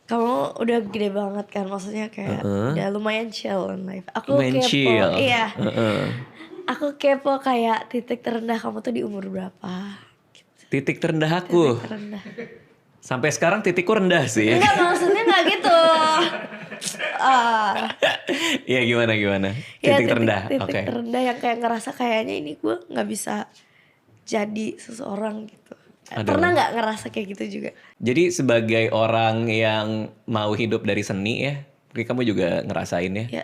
Kamu udah gede banget kan, maksudnya kayak udah lumayan chill in life. Aku Lumayan kepo, chill. iya. Aku kepo kayak titik terendah kamu tuh di umur berapa? Titik terendah aku. Titik terendah. Sampai sekarang titikku rendah sih. Enggak, maksudnya enggak gitu. Iya gimana? Ya, Titik terendah. titik Oke. terendah yang kayak ngerasa kayaknya ini gue nggak bisa jadi seseorang gitu. Aduh. Pernah nggak ngerasa kayak gitu juga? Jadi sebagai orang yang mau hidup dari seni ya, mungkin kamu juga ngerasain ya. Ya.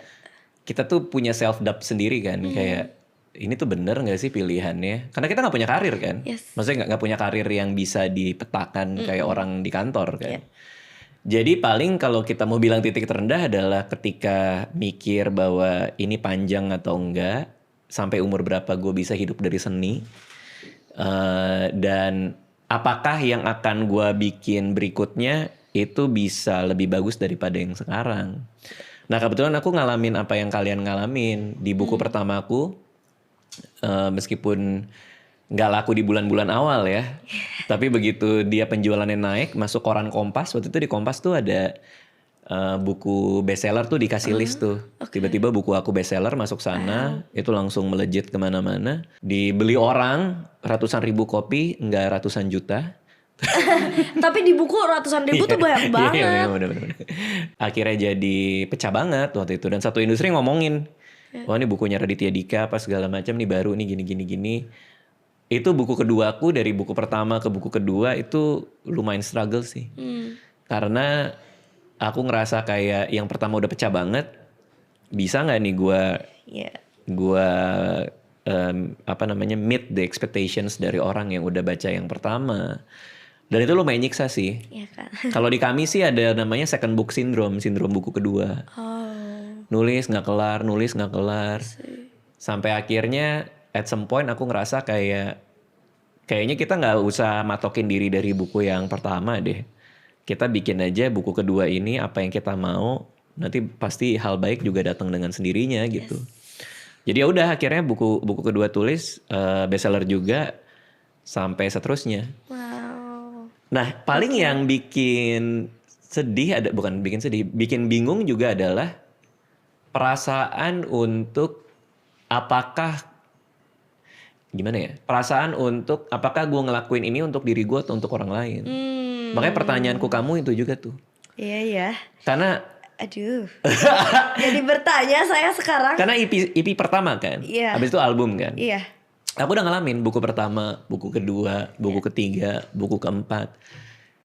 Kita tuh punya self doubt sendiri kan, kayak ini tuh bener nggak sih pilihannya? Karena kita nggak punya karir kan, Yes. maksudnya nggak punya karir yang bisa dipetakan kayak orang di kantor kan. Yeah. Jadi paling kalau kita mau bilang titik terendah adalah ketika mikir bahwa ini panjang atau enggak, sampai umur berapa gue bisa hidup dari seni, dan apakah yang akan gue bikin berikutnya itu bisa lebih bagus daripada yang sekarang. Nah kebetulan aku ngalamin apa yang kalian ngalamin di buku pertama aku, meskipun nggak laku di bulan-bulan awal ya, tapi begitu dia penjualannya naik, masuk koran Kompas. Waktu itu di Kompas tuh ada buku bestseller tuh dikasih list tuh. Tiba-tiba buku aku bestseller masuk sana, itu langsung melejit kemana-mana. Dibeli orang ratusan ribu kopi, nggak ratusan juta. Tapi di buku ratusan ribu tuh banyak banget. Iya, bener. Akhirnya jadi pecah banget waktu itu, dan satu industri ngomongin, wah ini bukunya Raditya Dika apa segala macam nih, baru nih gini. Itu buku kedua aku, dari buku pertama ke buku kedua itu lumayan struggle sih. Karena aku ngerasa kayak yang pertama udah pecah banget, bisa nggak nih gue meet the expectations dari orang yang udah baca yang pertama. Dan itu lumayan nyiksa sih. Iya kan. Kalau di kami sih ada namanya second book syndrome, sindrom buku kedua. Nulis nggak kelar. Sampai akhirnya at some point aku ngerasa kayaknya kita nggak usah matokin diri dari buku yang pertama deh. Kita bikin aja buku kedua ini apa yang kita mau, nanti pasti hal baik juga datang dengan sendirinya gitu. Jadi ya udah akhirnya buku kedua tulis, bestseller juga sampai seterusnya. Nah, paling yang bikin sedih bikin bingung juga adalah perasaan untuk apakah gue ngelakuin ini untuk diri gue atau untuk orang lain. Makanya pertanyaanku kamu itu juga tuh. Iya. Karena aduh. Jadi bertanya saya sekarang. Karena EP pertama kan. Iya. Habis itu album kan. Iya. Aku udah ngalamin buku pertama, buku kedua, buku ketiga, buku keempat.